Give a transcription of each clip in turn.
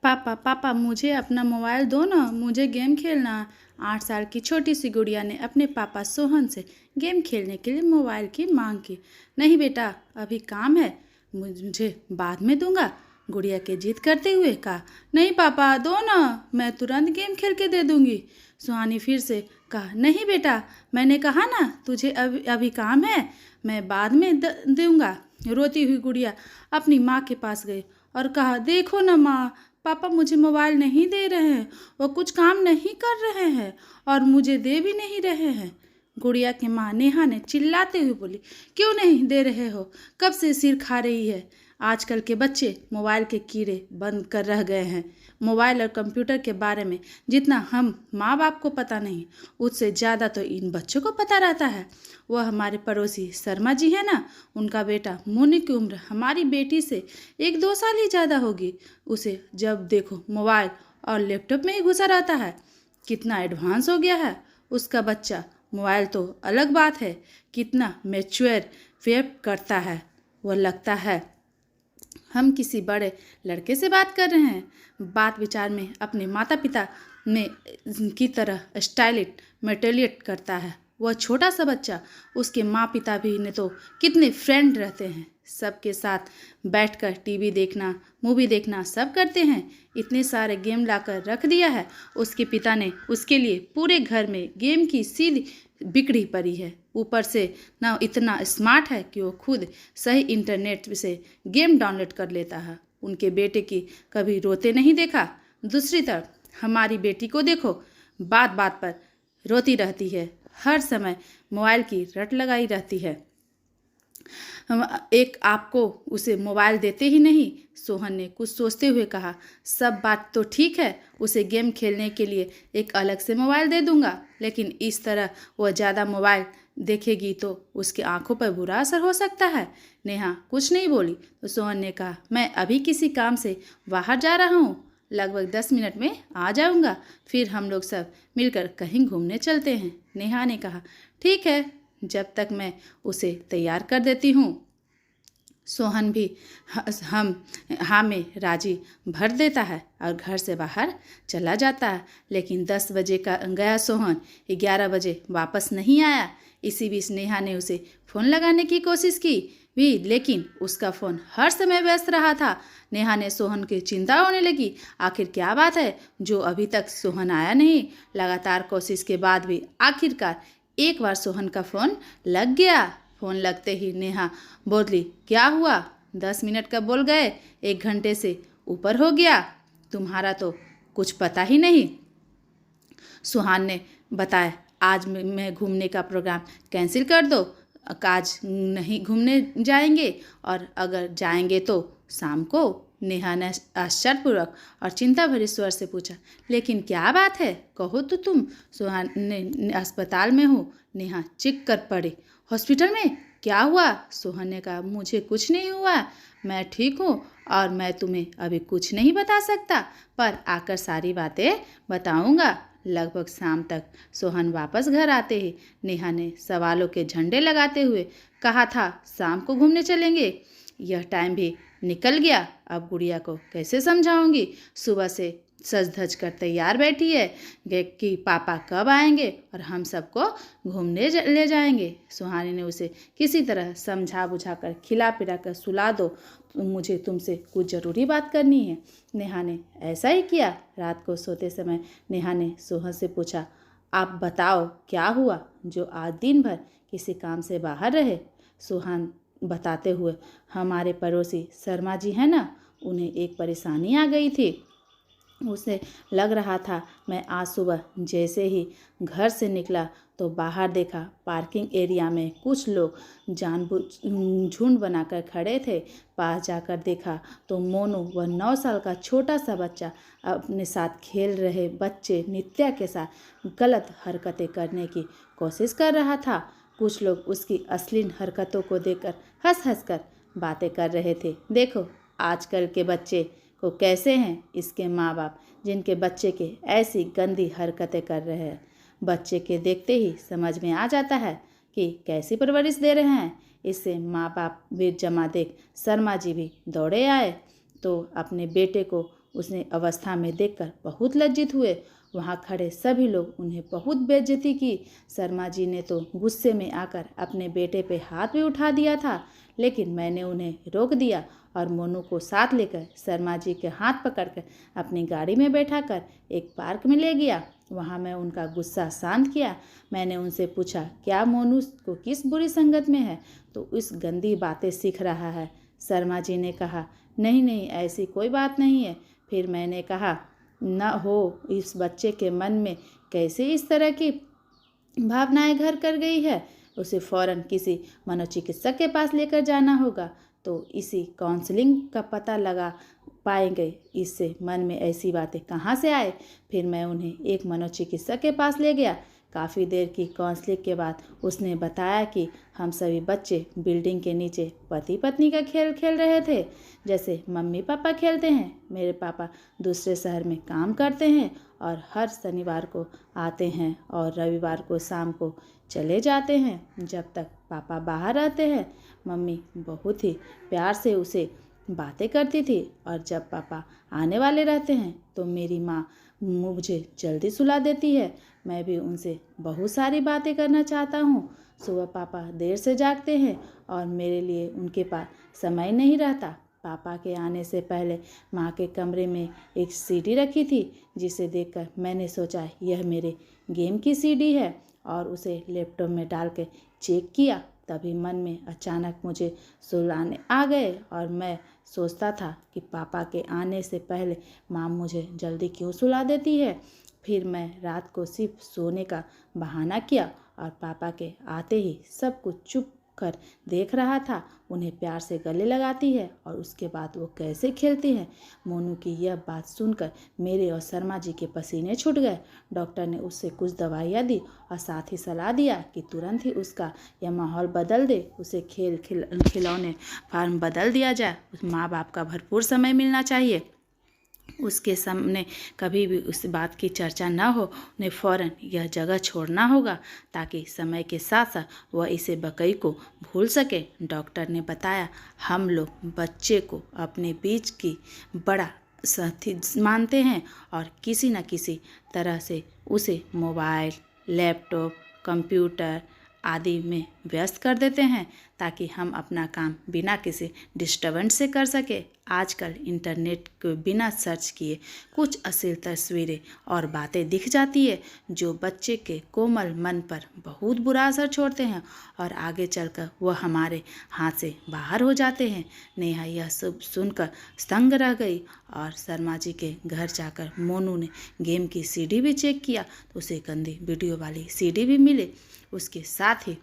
पापा पापा मुझे अपना मोबाइल दो ना, मुझे गेम खेलना है। 8 साल की छोटी सी गुड़िया ने अपने पापा सोहन से गेम खेलने के लिए मोबाइल की मांग की। नहीं बेटा, अभी काम है, मुझे बाद में दूंगा, गुड़िया के जिद करते हुए कहा। नहीं पापा दो ना, मैं तुरंत गेम खेल के दे दूंगी। सुहानी फिर से कहा, नहीं बेटा, मैंने कहा ना तुझे अभी अभी काम है, मैं बाद में दूंगा। रोती हुई गुड़िया अपनी माँ के पास गई और कहा, देखो ना माँ, पापा मुझे मोबाइल नहीं दे रहे हैं, वो कुछ काम नहीं कर रहे हैं और मुझे दे भी नहीं रहे हैं। गुड़िया की माँ नेहा ने चिल्लाते हुए बोली, क्यों नहीं दे रहे हो, कब से सिर खा रही है। आजकल के बच्चे मोबाइल के कीड़े बंद कर रह गए हैं। मोबाइल और कंप्यूटर के बारे में जितना हम माँ बाप को पता नहीं, उससे ज़्यादा तो इन बच्चों को पता रहता है। वह हमारे पड़ोसी शर्मा जी है ना, उनका बेटा मोनी की उम्र हमारी बेटी से 1-2 साल ही ज़्यादा होगी। उसे जब देखो मोबाइल और लैपटॉप में ही घुसा रहता है। कितना एडवांस हो गया है उसका बच्चा। मोबाइल तो अलग बात है, कितना मैच्योर वेब करता है। वह लगता है हम किसी बड़े लड़के से बात कर रहे हैं। बात विचार में अपने माता पिता में की तरह स्टाइलिट मेटेलिएट करता है। वह छोटा सा बच्चा, उसके माँ पिता भी ने तो कितने फ्रेंड रहते हैं, सबके साथ बैठकर टीवी देखना, मूवी देखना सब करते हैं। इतने सारे गेम लाकर रख दिया है उसके पिता ने उसके लिए। पूरे घर में गेम की सीधी बिगड़ी पड़ी है। ऊपर से ना इतना स्मार्ट है कि वो खुद सही इंटरनेट से गेम डाउनलोड कर लेता है। उनके बेटे की कभी रोते नहीं देखा। दूसरी तरफ हमारी बेटी को देखो, बात बात पर रोती रहती है, हर समय मोबाइल की रट लगाई रहती है। हम एक आपको उसे मोबाइल देते ही नहीं। सोहन ने कुछ सोचते हुए कहा, सब बात तो ठीक है, उसे गेम खेलने के लिए एक अलग से मोबाइल दे दूंगा, लेकिन इस तरह वह ज़्यादा मोबाइल देखेगी तो उसकी आंखों पर बुरा असर हो सकता है। नेहा कुछ नहीं बोली तो सोहन ने कहा, मैं अभी किसी काम से बाहर जा रहा हूँ, लगभग 10 मिनट में आ जाऊँगा, फिर हम लोग सब मिलकर कहीं घूमने चलते हैं। नेहा ने कहा, ठीक है, जब तक मैं उसे तैयार कर देती हूँ। सोहन भी हम हाँ में राजी भर देता है और घर से बाहर चला जाता है। लेकिन 10 बजे का गया सोहन, 11 बजे वापस नहीं आया। इसी बीच नेहा ने उसे फ़ोन लगाने की कोशिश की भी, लेकिन उसका फ़ोन हर समय व्यस्त रहा था। नेहा ने सोहन की चिंता होने लगी, आखिर क्या बात है जो अभी तक सोहन आया नहीं। लगातार कोशिश के बाद भी आखिरकार एक बार सोहन का फ़ोन लग गया। फ़ोन लगते ही नेहा बोली, क्या हुआ, 10 मिनट कब बोल गए, 1 घंटे से ऊपर हो गया, तुम्हारा तो कुछ पता ही नहीं। सुहान ने बताया, आज मैं घूमने का प्रोग्राम कैंसिल कर दो, आज नहीं घूमने जाएंगे, और अगर जाएंगे तो शाम को। नेहा ने आश्चर्यपूर्वक और चिंता भरे स्वर से पूछा, लेकिन क्या बात है, कहो तो तुम। सुहान ने अस्पताल में हूँ। नेहा चिक कर पड़ी। हॉस्पिटल में क्या हुआ? सोहन ने कहा, मुझे कुछ नहीं हुआ, मैं ठीक हूँ और मैं तुम्हें अभी कुछ नहीं बता सकता, पर आकर सारी बातें बताऊँगा। लगभग शाम तक सोहन वापस घर आते ही नेहा ने सवालों के झंडे लगाते हुए कहा था, शाम को घूमने चलेंगे। यह टाइम भी निकल गया, अब गुड़िया को कैसे समझाऊंगी। सुबह से सज धज कर तैयार बैठी है कि पापा कब आएंगे और हम सबको घूमने ले जाएंगे। सुहानी ने उसे किसी तरह समझा बुझा कर खिला पिला कर सुला दो, मुझे तुमसे कुछ ज़रूरी बात करनी है। नेहा ने ऐसा ही किया। रात को सोते समय नेहा ने सोहन से पूछा, आप बताओ क्या हुआ जो आज दिन भर किसी काम से बाहर रहे। सुहान बताते हुए, हमारे पड़ोसी शर्मा जी हैं ना, उन्हें एक परेशानी आ गई थी। उसे लग रहा था, मैं आज सुबह जैसे ही घर से निकला तो बाहर देखा, पार्किंग एरिया में कुछ लोग जानबूझ झुंड बनाकर खड़े थे। पास जाकर देखा तो मोनू, वह 9 साल का छोटा सा बच्चा, अपने साथ खेल रहे बच्चे नित्या के साथ गलत हरकतें करने की कोशिश कर रहा था। कुछ लोग उसकी अश्लील हरकतों को देखकर हंस हंस कर बातें कर रहे थे। देखो आजकल के बच्चे को कैसे हैं इसके माँ बाप, जिनके बच्चे के ऐसी गंदी हरकतें कर रहे हैं। बच्चे के देखते ही समझ में आ जाता है कि कैसी परवरिश दे रहे हैं। इससे माँ बाप वीर जमा देख शर्मा जी भी दौड़े आए। तो अपने बेटे को उसने अवस्था में देखकर बहुत लज्जित हुए। वहाँ खड़े सभी लोग उन्हें बहुत बेइज्जती की। शर्मा जी ने तो गुस्से में आकर अपने बेटे पे हाथ भी उठा दिया था, लेकिन मैंने उन्हें रोक दिया और मोनू को साथ लेकर शर्मा जी के हाथ पकड़कर अपनी गाड़ी में बैठाकर एक पार्क में ले गया। वहाँ मैं उनका गुस्सा शांत किया। मैंने उनसे पूछा, क्या मोनू को किस बुरी संगत में है तो इस गंदी बातें सीख रहा है? शर्मा जी ने कहा, नहीं नहीं, ऐसी कोई बात नहीं है। फिर मैंने कहा, न हो इस बच्चे के मन में कैसे इस तरह की भावनाएं घर कर गई है, उसे फौरन किसी मनोचिकित्सक के पास लेकर जाना होगा, तो इसी काउंसलिंग का पता लगा पाएंगे इससे मन में ऐसी बातें कहाँ से आए। फिर मैं उन्हें एक मनोचिकित्सक के पास ले गया। काफ़ी देर की काउंसलिंग के बाद उसने बताया कि हम सभी बच्चे बिल्डिंग के नीचे पति पत्नी का खेल खेल रहे थे, जैसे मम्मी पापा खेलते हैं। मेरे पापा दूसरे शहर में काम करते हैं और हर शनिवार को आते हैं और रविवार को शाम को चले जाते हैं। जब तक पापा बाहर रहते हैं मम्मी बहुत ही प्यार से उसे बातें करती थी, और जब पापा आने वाले रहते हैं तो मेरी माँ मुझे जल्दी सुला देती है। मैं भी उनसे बहुत सारी बातें करना चाहता हूँ। सुबह पापा देर से जागते हैं और मेरे लिए उनके पास समय नहीं रहता। पापा के आने से पहले माँ के कमरे में एक सीडी रखी थी, जिसे देखकर मैंने सोचा यह मेरे गेम की सीडी है और उसे लैपटॉप में डाल के चेक किया। तभी मन में अचानक मुझे सुलाने आ गए और मैं सोचता था कि पापा के आने से पहले माँ मुझे जल्दी क्यों सुला देती है। फिर मैं रात को सिर्फ सोने का बहाना किया और पापा के आते ही सब कुछ चुप कर देख रहा था। उन्हें प्यार से गले लगाती है और उसके बाद वो कैसे खेलती हैं। मोनू की यह बात सुनकर मेरे और शर्मा जी के पसीने छूट गए। डॉक्टर ने उससे कुछ दवाइयाँ दी और साथ ही सलाह दिया कि तुरंत ही उसका यह माहौल बदल दे, उसे खिलौने फार्म बदल दिया जाए। उस माँ बाप का भरपूर समय मिलना चाहिए, उसके सामने कभी भी उस बात की चर्चा न हो। उन्हें फ़ौरन यह जगह छोड़ना होगा ताकि समय के साथ साथ वह इसे बकई को भूल सके। डॉक्टर ने बताया, हम लोग बच्चे को अपने बीच की बड़ा साथी मानते हैं और किसी न किसी तरह से उसे मोबाइल, लैपटॉप, कंप्यूटर आदि में व्यस्त कर देते हैं ताकि हम अपना काम बिना किसी डिस्टर्बेंस से कर सके। आजकल इंटरनेट को बिना सर्च किए कुछ अश्लील तस्वीरें और बातें दिख जाती है जो बच्चे के कोमल मन पर बहुत बुरा असर छोड़ते हैं और आगे चलकर वह हमारे हाथ से बाहर हो जाते हैं। नेहा यह सब सुनकर स्तंग रह गई और शर्मा जी के घर जाकर मोनू ने गेम की सीडी भी चेक किया तो उसे गंदी वीडियो वाली सीडी भी मिली। उसके साथ ही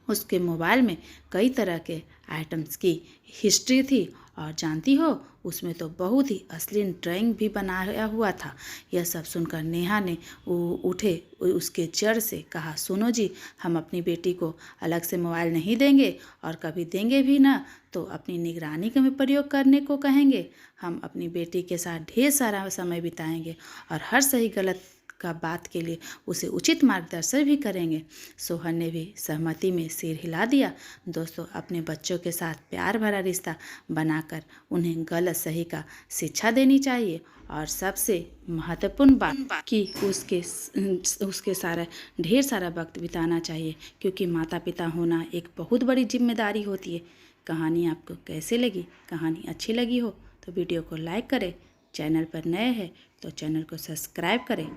उसके मोबाइल में कई तरह के आइटम्स की हिस्ट्री थी और जानती हो उसमें तो बहुत ही अश्लील ड्राइंग भी बनाया हुआ था। यह सब सुनकर नेहा ने उठे उसके जड़ से कहा, सुनो जी, हम अपनी बेटी को अलग से मोबाइल नहीं देंगे और कभी देंगे भी ना तो अपनी निगरानी का प्रयोग करने को कहेंगे। हम अपनी बेटी के साथ ढेर सारा समय बिताएंगे और हर सही गलत का बात के लिए उसे उचित मार्गदर्शन भी करेंगे। सोहन ने भी सहमति में सिर हिला दिया। दोस्तों, अपने बच्चों के साथ प्यार भरा रिश्ता बनाकर उन्हें गलत सही का शिक्षा देनी चाहिए और सबसे महत्वपूर्ण बात कि उसके सारा ढेर सारा वक्त बिताना चाहिए, क्योंकि माता पिता होना एक बहुत बड़ी जिम्मेदारी होती है। कहानी आपको कैसे लगी? कहानी अच्छी लगी हो तो वीडियो को लाइक करें, चैनल पर नए हैं तो चैनल को सब्सक्राइब करें।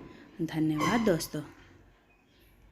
धन्यवाद दोस्तों।